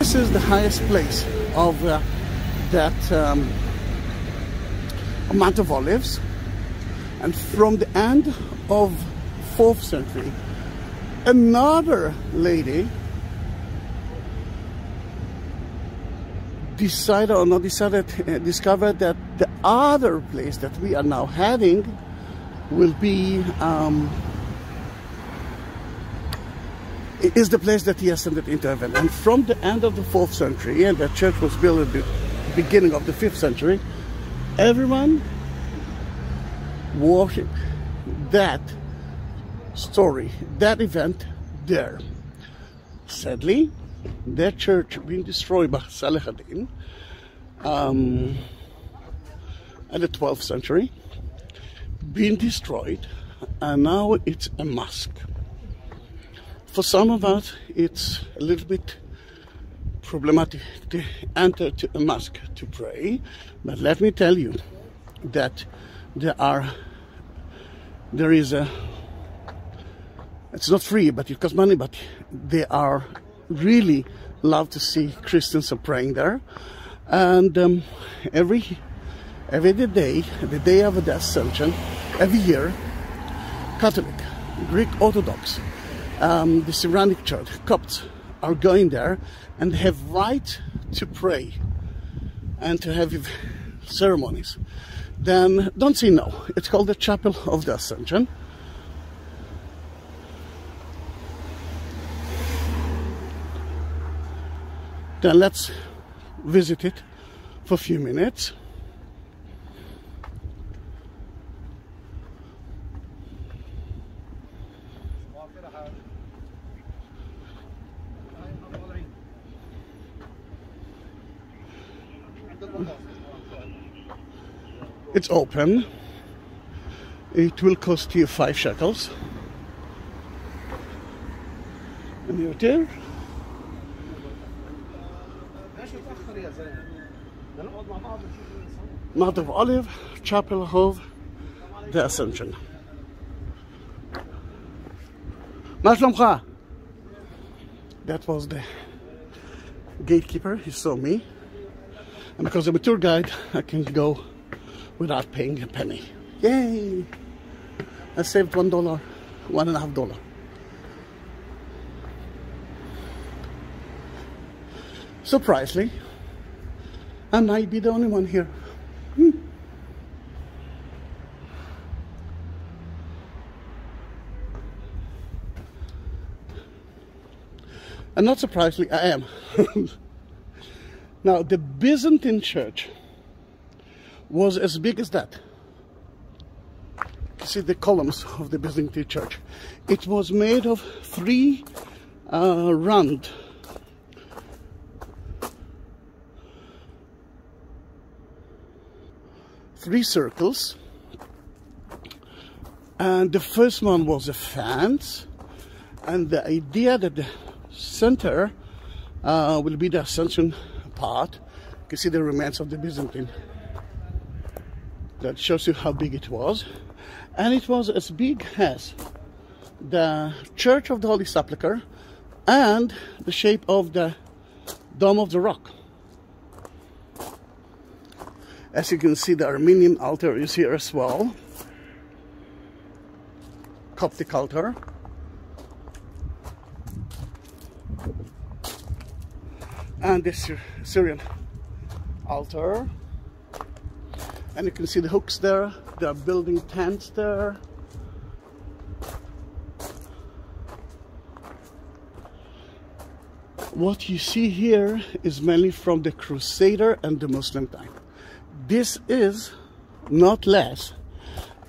This is the highest place of that Mount of Olives, and from the end of 4th century, another lady discovered that the other place that we are now heading will be is the place that he ascended into heaven. And from the end of the 4th century, and the church was built at the beginning of the 5th century, everyone worshipped that story, that event there. Sadly, that church being destroyed by Saladin in the 12th century, being destroyed, and now it's a mosque. For some of us, it's a little bit problematic to enter to a mosque to pray, but let me tell you that there is a, it's not free, but it costs money, but they are really love to see Christians are praying there. And every day, the day of the Ascension, every year, Catholic, Greek Orthodox, the Syrianic Church, Copts are going there and have right to pray and to have ceremonies. Then don't say no. It's called the Chapel of the Ascension. Then let's visit it for a few minutes. It's open. It will cost you 5 shekels. And you're there. Mount of Olive, Chapel of the Ascension. That was the gatekeeper. He saw me, and because I'm a tour guide, I can go without paying a penny. Yay! I saved $1, $1.50. Surprisingly, I might be the only one here. And not surprisingly, I am. Now, the Byzantine church was as big as that. You see the columns of the Byzantine church. It was made of 3 round circles, and the first one was a fence, and the idea that the center will be the Ascension part. You can see the remains of the Byzantine. That shows you how big it was, and it was as big as the Church of the Holy Sepulchre and the shape of the Dome of the Rock. As you can see, the Armenian altar is here as well. Coptic altar. And the Syrian altar. And you can see the hooks there. They are building tents there. What you see here is mainly from the Crusader and the Muslim time. This is not less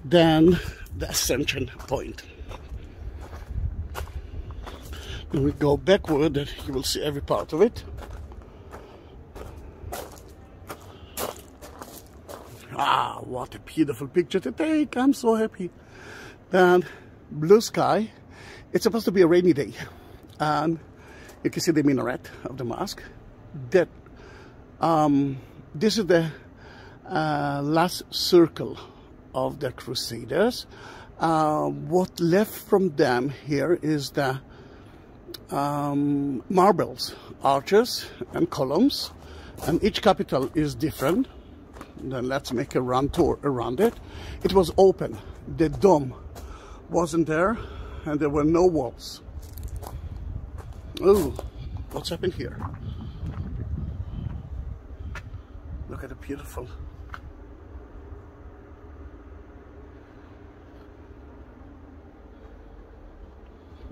than the Ascension point. When we go backward, you will see every part of it. Ah, what a beautiful picture to take. I'm so happy. Then blue sky. It's supposed to be a rainy day. And you can see the minaret of the mosque. That this is the last circle of the Crusaders. What left from them here is the marbles, arches and columns, and each capital is different. Then let's make a run tour around it. It was open, the dome wasn't there, and there were no walls. Oh, what's happened here? Look at the beautiful.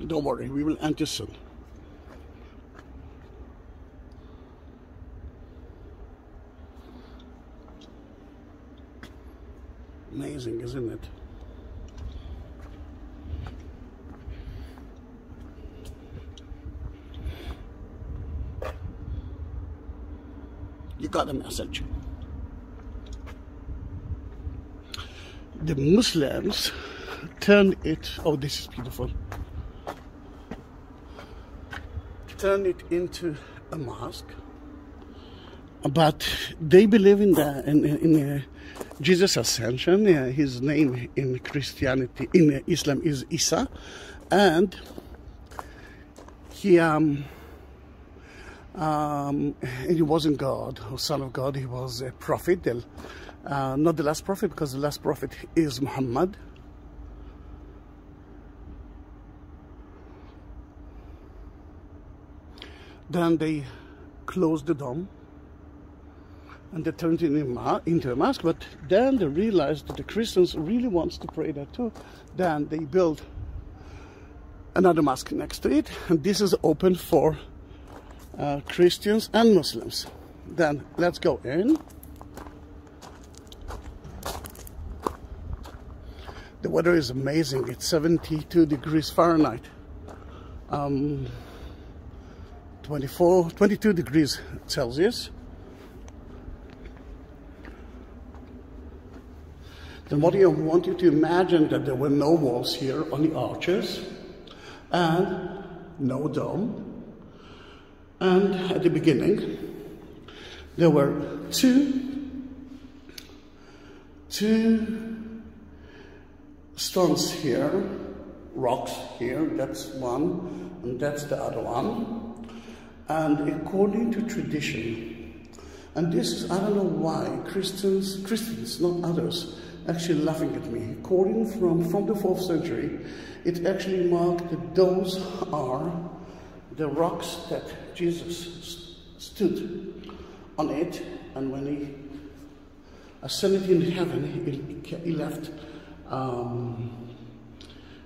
Don't worry, we will enter soon. Amazing, isn't it? You got a message. The Muslims turned it, oh, this is beautiful, turned it into a mosque, but they believe in the Jesus Ascension. His name in Christianity, in Islam, is Isa, and he wasn't God or Son of God. He was a prophet, not the last prophet, because the last prophet is Muhammad. Then they closed the dome and they turned it into a mosque, but then they realized that the Christians really wants to pray there too. Then they built another mosque next to it, and this is open for Christians and Muslims. Then let's go in. The weather is amazing. It's 72 degrees Fahrenheit. 22 degrees Celsius. Then what I want you to imagine that there were no walls here on the arches and no dome. And at the beginning there were two stones here, rocks here, that's one, and that's the other one. And according to tradition, and this is, I don't know why, Christians, not others, actually laughing at me. According from the 4th century, it actually marked that those are the rocks that Jesus stood on it, and when he ascended in heaven, he left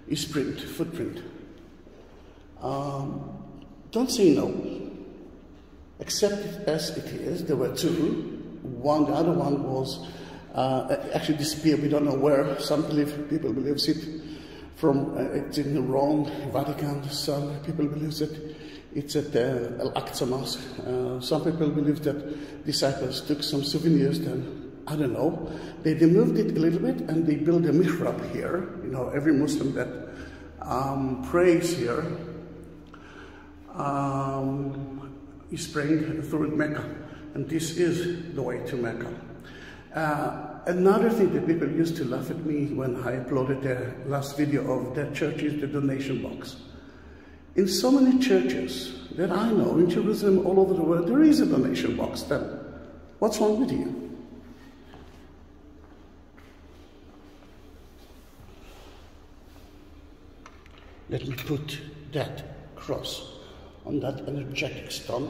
his footprint. Don't say no. Accept it as it is. There were two. The other one was actually disappeared. We don't know where. Some people believe it from it's in Rome, Vatican. Some people believe that it's at the Al-Aqsa Mosque. Some people believe that disciples took some souvenirs. Then I don't know. They moved it a little bit and they built a mihrab here. You know, every Muslim that prays here is praying through Mecca, and this is the way to Mecca. Another thing that people used to laugh at me when I uploaded the last video of that church is the donation box. In so many churches that I know in Jerusalem, all over the world, there is a donation box. Then what's wrong with you? Let me put that cross on that energetic stone.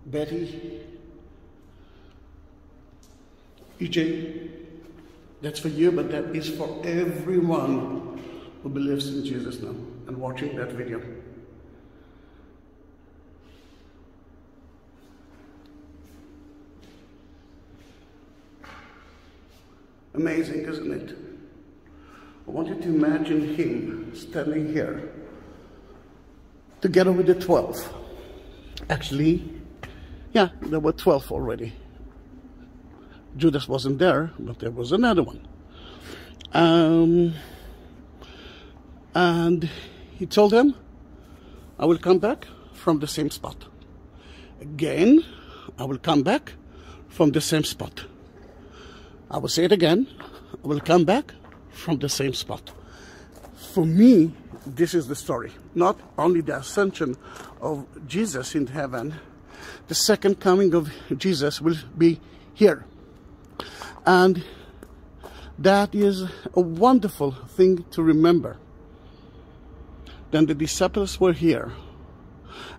Betty, EJ, that's for you, but that is for everyone who believes in Jesus now and watching that video. Amazing, isn't it? I want you to imagine him standing here together with the 12. Actually, yeah, there were 12 already. Judas wasn't there, but there was another one. And he told them, I will come back from the same spot. Again, I will come back from the same spot. I will say it again, I will come back from the same spot. For me, this is the story. Not only the ascension of Jesus in heaven, the second coming of Jesus will be here. And that is a wonderful thing to remember. Then the disciples were here.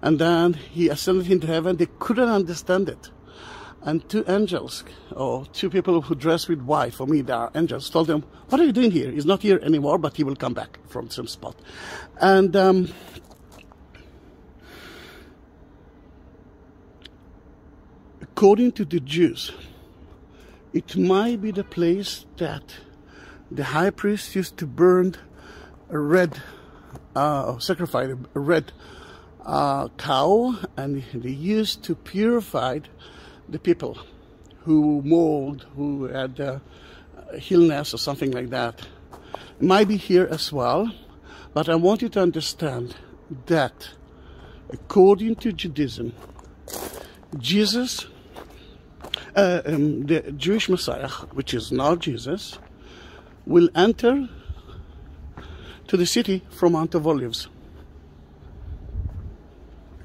And then he ascended into heaven. They couldn't understand it. And two angels, or two people who dress with white, for me they are angels, told them, what are you doing here? He's not here anymore, but he will come back from some spot. And according to the Jews, it might be the place that the high priest used to burn a red, sacrifice a red cow, and they used to purify the people who mold, who had illness or something like that. It might be here as well, but I want you to understand that according to Judaism, Jesus, the Jewish Messiah, which is not Jesus, will enter to the city from Mount of Olives.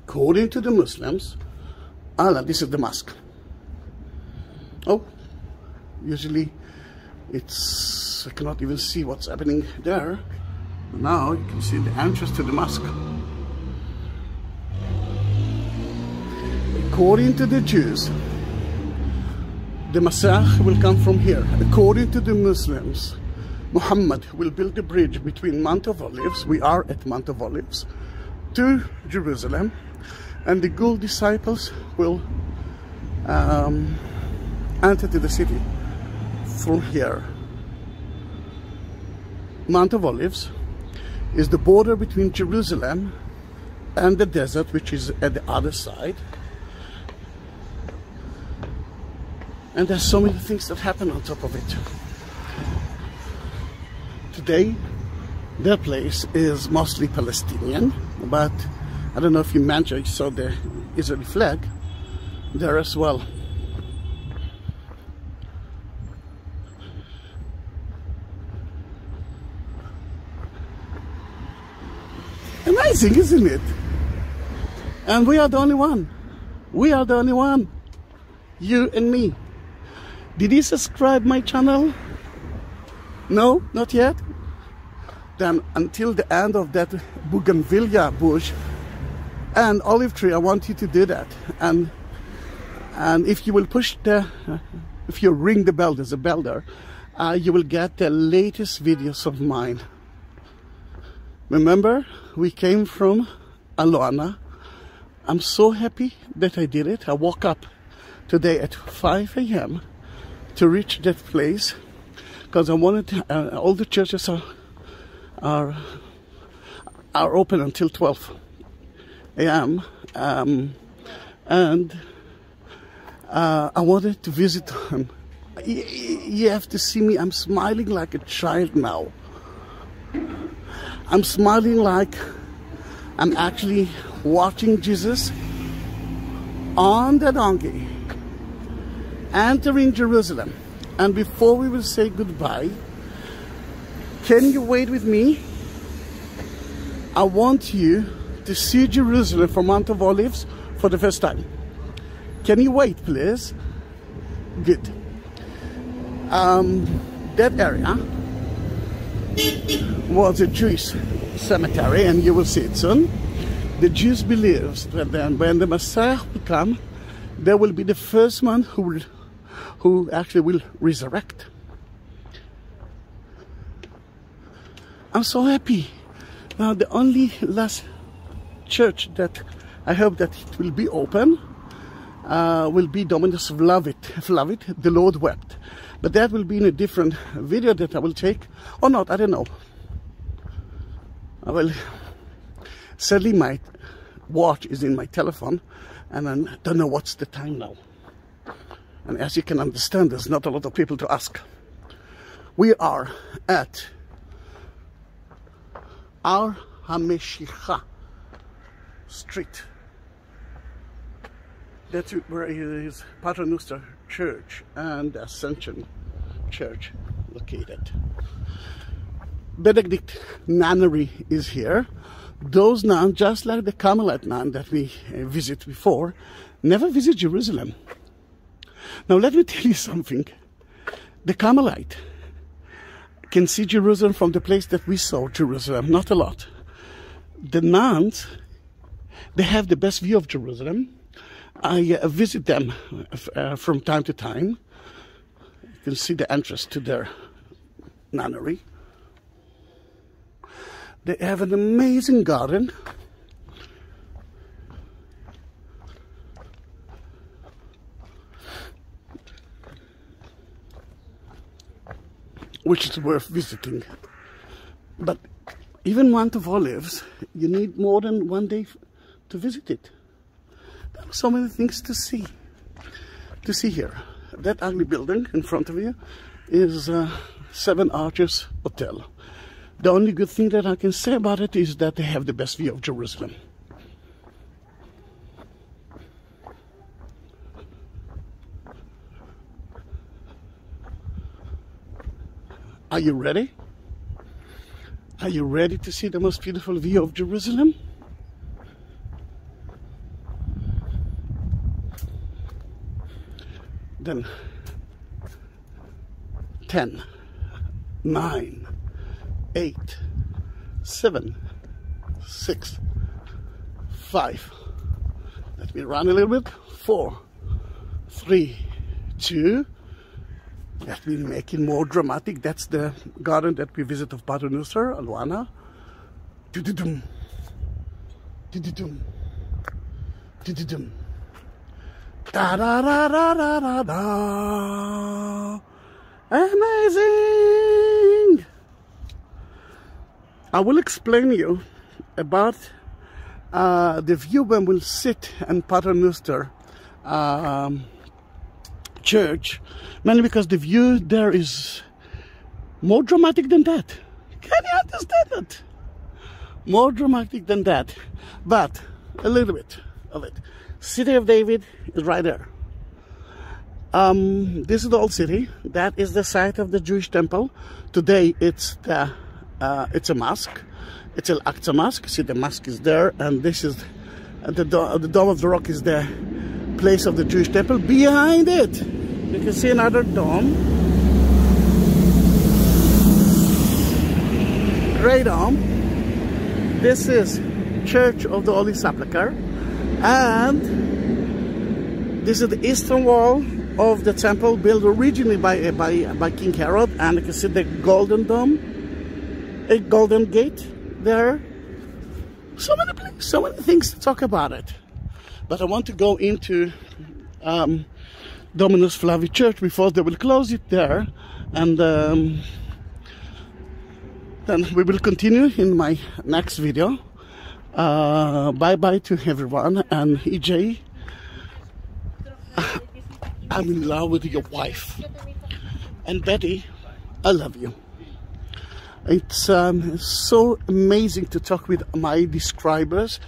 According to the Muslims, this is the mosque. Oh, usually I cannot even see what's happening there. Now you can see the entrance to the mosque. According to the Jews, the Messiah will come from here. According to the Muslims, Muhammad will build a bridge between Mount of Olives, we are at Mount of Olives, to Jerusalem, and the good disciples will enter to the city from here. Mount of Olives is the border between Jerusalem and the desert, which is at the other side. And there's so many things that happen on top of it. Today, their place is mostly Palestinian, but I don't know if you saw the Israeli flag there as well. Amazing, isn't it? And we are the only one. We are the only one. You and me. Did you subscribe my channel? No, not yet? Then until the end of that bougainvillea bush and olive tree, I want you to do that. And if you will push if you ring the bell, there's a bell there, you will get the latest videos of mine. Remember, we came from Helena. I'm so happy that I did it. I woke up today at 5 a.m. to reach that place because I wanted all the churches are open until 12 a.m. And I wanted to visit them. You have to see me. I'm smiling like a child now. I'm smiling like I'm actually watching Jesus on the donkey entering Jerusalem. And before we will say goodbye, can you wait with me? I want you to see Jerusalem from Mount of Olives for the first time. Can you wait, please? Good. That area was a Jewish cemetery, and you will see it soon. The Jews believe that then when the Messiah will come, there will be the first one who actually will resurrect. I'm so happy. Now the only last church that I hope that it will be open will be Dominus Flavit, the Lord wept. But that will be in a different video that I will take, or not, I don't know. I will, sadly my watch is in my telephone, and I don't know what's the time now. And as you can understand, there's not a lot of people to ask. We are at Ar HaMeshicha Street. That's where is Paternoster Church and Ascension Church located. Benedict nunnery is here. Those nuns, just like the Carmelite nun that we visit before, never visit Jerusalem. Now let me tell you something. The Carmelite can see Jerusalem from the place that we saw Jerusalem, not a lot. The nuns, they have the best view of Jerusalem. I visit them from time to time. You can see the entrance to their nunnery. They have an amazing garden. Which is worth visiting. But even Mount of Olives, you need more than one day to visit it. There are so many things to see here. That ugly building in front of you is Seven Arches Hotel. The only good thing that I can say about it is that they have the best view of Jerusalem. Are you ready? Are you ready to see the most beautiful view of Jerusalem? Then 10, 9, 8, 7, 6, 5. Let me run a little bit. 4, 3, 2. Let me make it more dramatic. That's the garden that we visit of Paternoster, Alwana. Do-do-dum. Do-do-dum. Do-do-dum. Da-da-da-da-da-da-da. Amazing! I will explain you about the view when we'll sit in Paternoster church, mainly because the view there is more dramatic than that. Can you understand it? More dramatic than that, but a little bit of it. City of David is right there. This is the old city. That is the site of the Jewish temple. Today it's a mosque. It's Al-Aqsa Mosque. See, the mosque is there, and this is the Dome of the Rock is the place of the Jewish temple. Behind it, you can see another dome. Great dome. This is Church of the Holy Sepulchre, and this is the eastern wall of the temple, built originally by King Herod, and you can see the golden dome, a golden gate there. So many things to talk about it. But I want to go into Dominus Flavi Church before they will close it there, and then we will continue in my next video. Bye bye to everyone, and EJ, I'm in love with your wife, and Betty, I love you. It's so amazing to talk with my describers,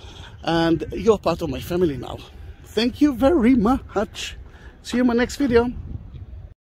and you're part of my family now. Thank you very much. See you in my next video.